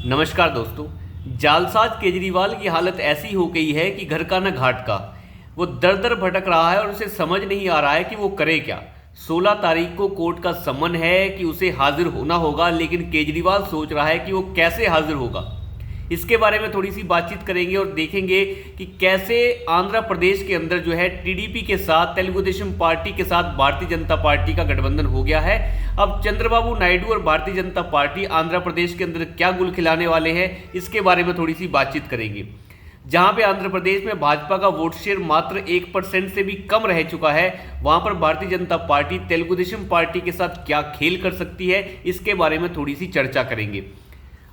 नमस्कार दोस्तों। जालसाज केजरीवाल की हालत ऐसी हो गई है कि घर का न घाट का। वो दर दर भटक रहा है और उसे समझ नहीं आ रहा है कि वो करे क्या। 16 तारीख को कोर्ट का सम्मन है कि उसे हाजिर होना होगा, लेकिन केजरीवाल सोच रहा है कि वो कैसे हाजिर होगा। इसके बारे में थोड़ी सी बातचीत करेंगे और देखेंगे कि कैसे आंध्र प्रदेश के अंदर जो है टीडीपी के साथ, तेलुगु देशम पार्टी के साथ भारतीय जनता पार्टी का गठबंधन हो गया है। अब चंद्रबाबू नायडू और भारतीय जनता पार्टी आंध्र प्रदेश के अंदर क्या गुल खिलाने वाले हैं, इसके बारे में थोड़ी सी बातचीत करेंगे। जहां पे आंध्र प्रदेश में भाजपा का वोट शेयर मात्र 1% से भी कम रह चुका है, वहां पर भारतीय जनता पार्टी तेलुगु देशम पार्टी के साथ क्या खेल कर सकती है, इसके बारे में थोड़ी सी चर्चा करेंगे।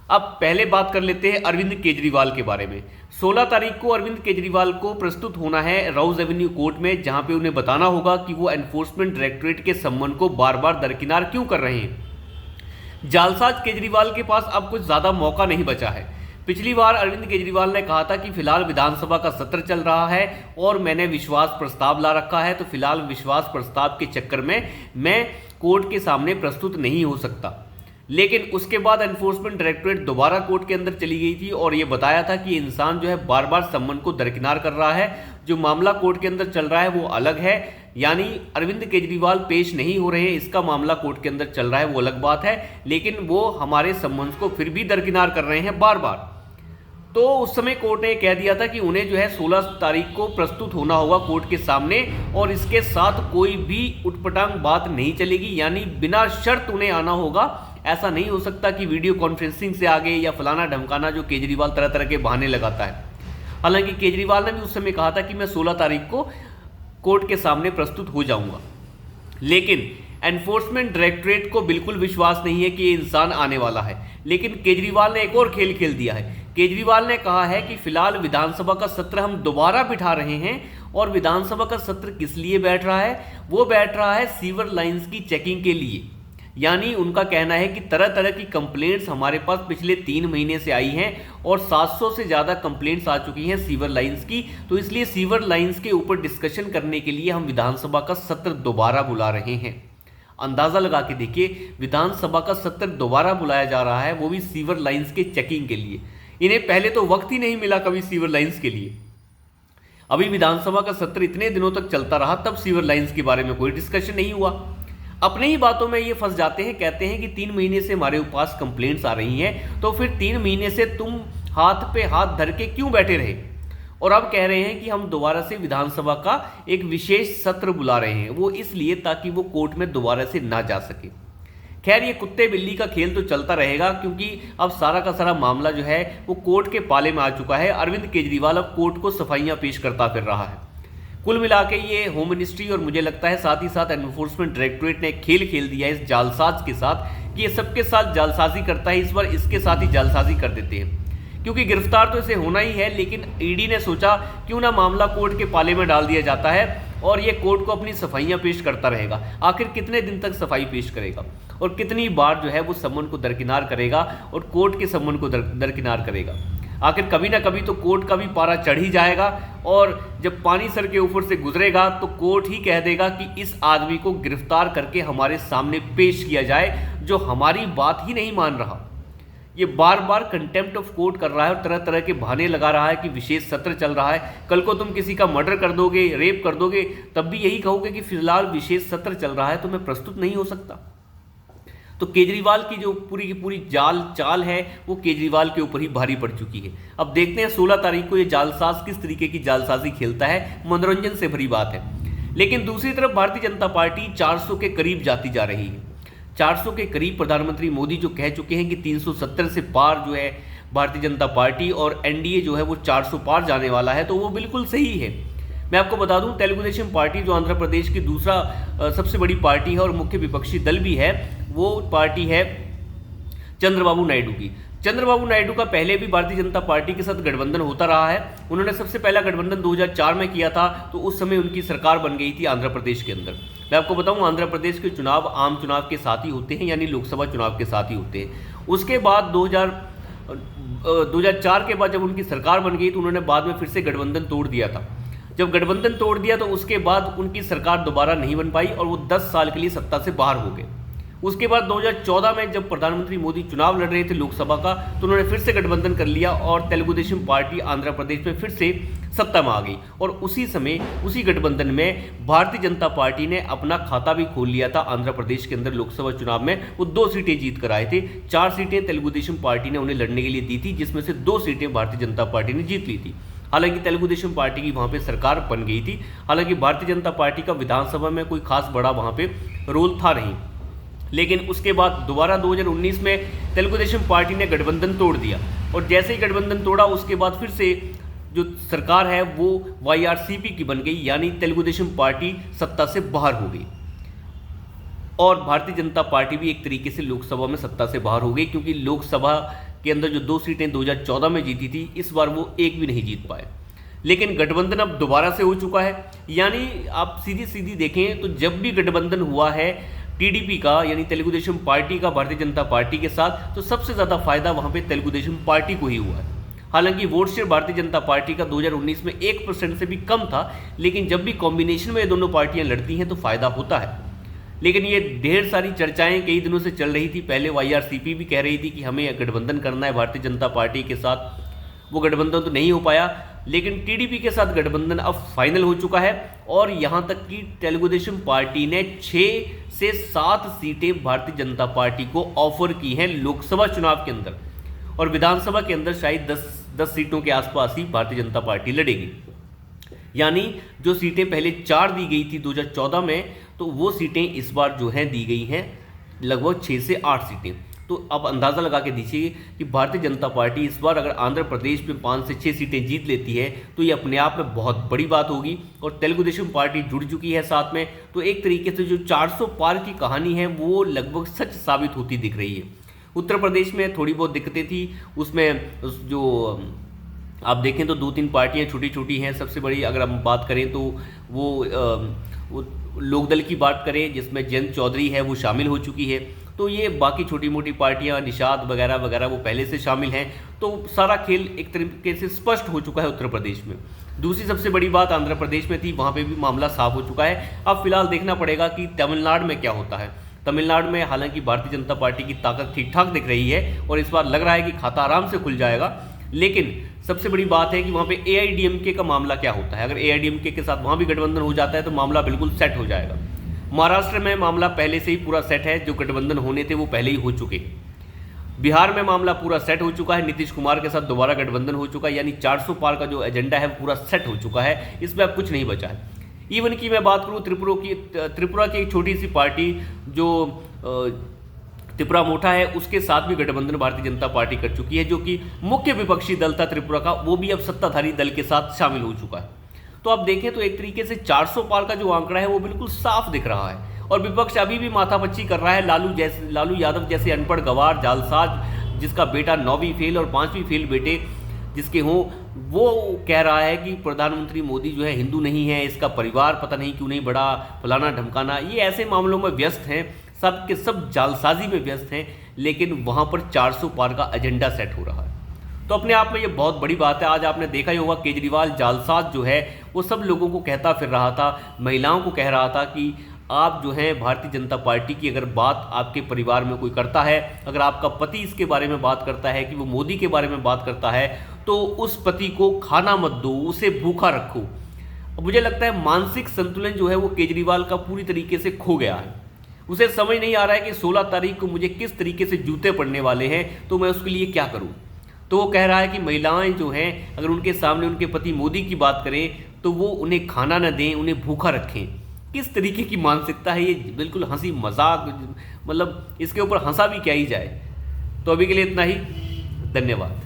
अब पहले बात कर लेते हैं अरविंद केजरीवाल के बारे में। 16 तारीख को अरविंद केजरीवाल को प्रस्तुत होना है राउज एवेन्यू कोर्ट में, जहां पे उन्हें बताना होगा कि वो एनफोर्समेंट डायरेक्टरेट के सम्मन को बार बार दरकिनार क्यों कर रहे हैं। जालसाज केजरीवाल के पास अब कुछ ज्यादा मौका नहीं बचा है। पिछली बार अरविंद केजरीवाल ने कहा था कि फिलहाल विधानसभा का सत्र चल रहा है और मैंने विश्वास प्रस्ताव ला रखा है, तो फिलहाल विश्वास प्रस्ताव के चक्कर में मैं कोर्ट के सामने प्रस्तुत नहीं हो सकता। लेकिन उसके बाद एनफोर्समेंट डायरेक्टरेट दोबारा कोर्ट के अंदर चली गई थी और ये बताया था कि इंसान जो है बार बार सम्मन को दरकिनार कर रहा है। जो मामला कोर्ट के अंदर चल रहा है वो अलग है, यानी अरविंद केजरीवाल पेश नहीं हो रहे हैं, इसका मामला कोर्ट के अंदर चल रहा है, वो अलग बात है। लेकिन वो हमारे सम्मन को फिर भी दरकिनार कर रहे हैं बार बार। तो उस समय कोर्ट ने कह दिया था कि उन्हें जो है 16 तारीख को प्रस्तुत होना होगा कोर्ट के सामने, और इसके साथ कोई भी उटपटांग बात नहीं चलेगी, यानी बिना शर्त उन्हें आना होगा। ऐसा नहीं हो सकता कि वीडियो कॉन्फ्रेंसिंग से आगे या फलाना ढमकाना, जो केजरीवाल तरह तरह के बहाने लगाता है। हालांकि केजरीवाल ने भी उस समय कहा था कि मैं 16 तारीख को कोर्ट के सामने प्रस्तुत हो जाऊंगा, लेकिन एनफोर्समेंट डायरेक्टरेट को बिल्कुल विश्वास नहीं है कि ये इंसान आने वाला है। लेकिन केजरीवाल ने एक और खेल खेल दिया है। केजरीवाल ने कहा है कि फिलहाल विधानसभा का सत्र हम दोबारा बिठा रहे हैं, और विधानसभा का सत्र किस लिए बैठ रहा है? वो बैठ रहा है सीवर लाइंस की चेकिंग के लिए। यानी उनका कहना है कि तरह तरह की कंप्लेंट्स हमारे पास पिछले 3 महीने से आई हैं और 700 से ज़्यादा कंप्लेंट्स आ चुकी हैं सीवर लाइंस की। तो इसलिए सीवर लाइंस के ऊपर डिस्कशन करने के लिए हम विधानसभा का सत्र दोबारा बुला रहे हैं। अंदाज़ा लगा के देखिए, विधानसभा का सत्र दोबारा बुलाया जा रहा है, वो भी सीवर लाइंस के चेकिंग के लिए। इन्हें पहले तो वक्त ही नहीं मिला कभी सीवर लाइंस के लिए। अभी विधानसभा का सत्र इतने दिनों तक चलता रहा, तब सीवर लाइंस के बारे में कोई डिस्कशन नहीं हुआ। अपने ही बातों में ये फंस जाते हैं, कहते हैं कि 3 महीने से हमारे पास कंप्लेंट्स आ रही हैं, तो फिर 3 महीने से तुम हाथ पे हाथ धर के क्यों बैठे रहे? और अब कह रहे हैं कि हम दोबारा से विधानसभा का एक विशेष सत्र बुला रहे हैं, वो इसलिए ताकि वो कोर्ट में दोबारा से ना जा सके। खैर, ये कुत्ते बिल्ली का खेल तो चलता रहेगा, क्योंकि अब सारा का सारा मामला जो है वो कोर्ट के पाले में आ चुका है। अरविंद केजरीवाल अब कोर्ट को सफाइयां पेश करता फिर रहा है। कुल मिला के ये होम मिनिस्ट्री और मुझे लगता है साथ ही साथ एनफोर्समेंट डायरेक्टरेट ने खेल खेल दिया है इस जालसाज के साथ, कि ये सबके साथ जालसाजी करता है, इस बार इसके साथ ही जालसाजी कर देते हैं। क्योंकि गिरफ्तार तो इसे होना ही है, लेकिन ईडी ने सोचा क्यों ना मामला कोर्ट के पाले में डाल दिया जाता है और ये कोर्ट को अपनी सफाइयां पेश करता रहेगा। आखिर कितने दिन तक सफाई पेश करेगा और कितनी बार जो है वो सम्मन को दरकिनार करेगा और कोर्ट के सम्मन को दरकिनार करेगा? आखिर कभी ना कभी तो कोर्ट का भी पारा चढ़ ही जाएगा, और जब पानी सर के ऊपर से गुजरेगा तो कोर्ट ही कह देगा कि इस आदमी को गिरफ्तार करके हमारे सामने पेश किया जाए, जो हमारी बात ही नहीं मान रहा। ये बार बार कंटेम्प्ट ऑफ कोर्ट कर रहा है और तरह तरह के बहाने लगा रहा है कि विशेष सत्र चल रहा है। कल को तुम किसी का मर्डर कर दोगे, रेप कर दोगे, तब भी यही कहोगे कि फिलहाल विशेष सत्र चल रहा है, तो मैं प्रस्तुत नहीं हो सकता। तो केजरीवाल की जो पूरी की पूरी चाल है वो केजरीवाल के ऊपर ही भारी पड़ चुकी है। अब देखते हैं 16 तारीख को ये जालसाज किस तरीके की जालसाजी खेलता है। मनोरंजन से भरी बात है। लेकिन दूसरी तरफ भारतीय जनता पार्टी 400 के करीब जाती जा रही है। 400 के करीब प्रधानमंत्री मोदी जो कह चुके हैं कि 370 से पार जो है भारतीय जनता पार्टी और एनडीए जो है वो 400 पार जाने वाला है, तो वो बिल्कुल सही है। मैं आपको बता दूं, तेलुगु देशम पार्टी जो आंध्र प्रदेश की दूसरा सबसे बड़ी पार्टी है और मुख्य विपक्षी दल भी है, वो पार्टी है चंद्रबाबू नायडू की। चंद्रबाबू नायडू का पहले भी भारतीय जनता पार्टी के साथ गठबंधन होता रहा है। उन्होंने सबसे पहला गठबंधन 2004 में किया था, तो उस समय उनकी सरकार बन गई थी आंध्र प्रदेश के अंदर। मैं आपको बताऊं, आंध्र प्रदेश के चुनाव आम चुनाव के साथ ही होते हैं, यानी लोकसभा चुनाव के साथ ही होते हैं। उसके बाद 2004 के बाद जब उनकी सरकार बन गई तो उन्होंने बाद में फिर से गठबंधन तोड़ दिया था। जब गठबंधन तोड़ दिया तो उसके बाद उनकी सरकार दोबारा नहीं बन पाई और वो 10 साल के लिए सत्ता से बाहर हो गए। उसके बाद 2014 में जब प्रधानमंत्री मोदी चुनाव लड़ रहे थे लोकसभा का, तो उन्होंने फिर से गठबंधन कर लिया और तेलुगु देशम पार्टी आंध्र प्रदेश में फिर से सत्ता में आ गई। और उसी समय उसी गठबंधन में भारतीय जनता पार्टी ने अपना खाता भी खोल लिया था आंध्र प्रदेश के अंदर। लोकसभा चुनाव में वो 2 सीटें जीत कर आए थे। 4 सीटें तेलुगु देशम पार्टी ने उन्हें लड़ने के लिए दी थी, जिसमें से 2 सीटें भारतीय जनता पार्टी ने जीत ली थी। हालांकि तेलुगु देशम पार्टी की वहां पे सरकार बन गई थी। हालांकि भारतीय जनता पार्टी का विधानसभा में कोई खास बड़ा वहां पे रोल था नहीं। लेकिन उसके बाद दोबारा 2019 में तेलुगु देशम पार्टी ने गठबंधन तोड़ दिया, और जैसे ही गठबंधन तोड़ा उसके बाद फिर से जो सरकार है वो YRCP की बन गई, यानी तेलुगु देशम पार्टी सत्ता से बाहर हो गई। और भारतीय जनता पार्टी भी एक तरीके से लोकसभा में सत्ता से बाहर हो गई, क्योंकि लोकसभा के अंदर जो 2 सीटें 2014 में जीती थी, इस बार वो एक भी नहीं जीत पाए। लेकिन गठबंधन अब दोबारा से हो चुका है। यानी आप सीधी देखें तो जब भी गठबंधन हुआ है TDP का, यानी तेलुगु देशम पार्टी का भारतीय जनता पार्टी के साथ, तो सबसे ज़्यादा फायदा वहाँ पे तेलुगु देशम पार्टी को ही हुआ है। हालांकि vote share Bharatiya Janata party का 2019 में 1% से भी कम था, लेकिन जब भी कॉम्बिनेशन में ये दोनों पार्टियां लड़ती हैं तो फायदा होता है। लेकिन ये ढेर सारी चर्चाएं कई दिनों से चल रही थी। पहले YRCP भी कह रही थी कि हमें गठबंधन करना है भारतीय जनता पार्टी के साथ, वो गठबंधन तो नहीं हो पाया। लेकिन TDP के साथ गठबंधन अब फाइनल हो चुका है, और यहाँ तक कि तेलुगु देशम पार्टी ने 6 से 7 सीटें भारतीय जनता पार्टी को ऑफर की हैं लोकसभा चुनाव के अंदर, और विधानसभा के अंदर शायद 10 सीटों के आसपास ही भारतीय जनता पार्टी लड़ेगी। यानी जो सीटें पहले 4 दी गई थी 2014 में, तो वो सीटें इस बार जो हैं दी गई हैं लगभग 6 से 8 सीटें। तो अब अंदाज़ा लगा के दीजिए कि भारतीय जनता पार्टी इस बार अगर आंध्र प्रदेश में 5 से 6 सीटें जीत लेती है तो ये अपने आप में बहुत बड़ी बात होगी, और तेलुगु देशम पार्टी जुड़ चुकी है साथ में। तो एक तरीके से जो 400 पार की कहानी है वो लगभग सच साबित होती दिख रही है। उत्तर प्रदेश में थोड़ी बहुत दिक्कतें थी, उसमें जो आप देखें तो 2-3 पार्टियां छोटी छोटी हैं। सबसे बड़ी अगर हम बात करें तो वो लोकदल की बात करें, जिसमें जयंत चौधरी है वो शामिल हो चुकी है। तो ये बाकी छोटी मोटी पार्टियां निषाद वगैरह वगैरह वो पहले से शामिल हैं। तो सारा खेल एक तरीके से स्पष्ट हो चुका है उत्तर प्रदेश में। दूसरी सबसे बड़ी बात आंध्र प्रदेश में थी, वहाँ पे भी मामला साफ हो चुका है। अब फिलहाल देखना पड़ेगा कि तमिलनाडु में क्या होता है। तमिलनाडु में हालांकि भारतीय जनता पार्टी की ताकत ठीक ठाक दिख रही है, और इस बार लग रहा है कि खाता आराम से खुल जाएगा। लेकिन सबसे बड़ी बात है कि वहाँ पे AIDMK का मामला क्या होता है। अगर AIDMK के साथ वहाँ भी गठबंधन हो जाता है तो मामला बिल्कुल सेट हो जाएगा। महाराष्ट्र में मामला पहले से ही पूरा सेट है, जो गठबंधन होने थे वो पहले ही हो चुके। बिहार में मामला पूरा सेट हो चुका है, नीतीश कुमार के साथ दोबारा गठबंधन हो चुका है, यानी 400 पार का जो एजेंडा है वो पूरा सेट हो चुका है। इसमें अब कुछ नहीं बचा है। इवन की मैं बात करूँ त्रिपुरा की एक छोटी सी पार्टी जो त्रिपुरा मोटा है, उसके साथ भी गठबंधन भारतीय जनता पार्टी कर चुकी है। जो कि मुख्य विपक्षी दल था त्रिपुरा का, वो भी अब सत्ताधारी दल के साथ शामिल हो चुका है। तो आप देखें तो एक तरीके से 400 पार का जो आंकड़ा है वो बिल्कुल साफ दिख रहा है, और विपक्ष अभी भी माथापच्ची कर रहा है। लालू यादव जैसे अनपढ़ गवार जालसाज, जिसका बेटा 9वीं फेल और 5वीं फेल बेटे जिसके हों, वो कह रहा है कि प्रधानमंत्री मोदी जो है हिंदू नहीं है, इसका परिवार पता नहीं क्यों नहीं बढ़ा, फलाना ढमकाना। ये ऐसे मामलों में व्यस्त हैं, सब के सब जालसाजी में व्यस्त हैं। लेकिन वहाँ पर 400 पार का एजेंडा सेट हो रहा है। तो अपने आप में ये बहुत बड़ी बात है। आज आपने देखा ही होगा केजरीवाल जालसाज जो है वो सब लोगों को कहता फिर रहा था, महिलाओं को कह रहा था कि आप जो हैं भारतीय जनता पार्टी की अगर बात आपके परिवार में कोई करता है, अगर आपका पति इसके बारे में बात करता है कि वो मोदी के बारे में बात करता है, तो उस पति को खाना मत दो, उसे भूखा रखो। मुझे लगता है मानसिक संतुलन जो है वो केजरीवाल का पूरी तरीके से खो गया है। उसे समझ नहीं आ रहा है कि 16 तारीख को मुझे किस तरीके से जूते पड़ने वाले हैं, तो मैं उसके लिए क्या करूं। तो वो कह रहा है कि महिलाएं जो हैं अगर उनके सामने उनके पति मोदी की बात करें तो वो उन्हें खाना न दें, उन्हें भूखा रखें। किस तरीके की मानसिकता है ये, बिल्कुल हंसी मजाक, मतलब इसके ऊपर हंसा भी क्या ही जाए। तो अभी के लिए इतना ही, धन्यवाद।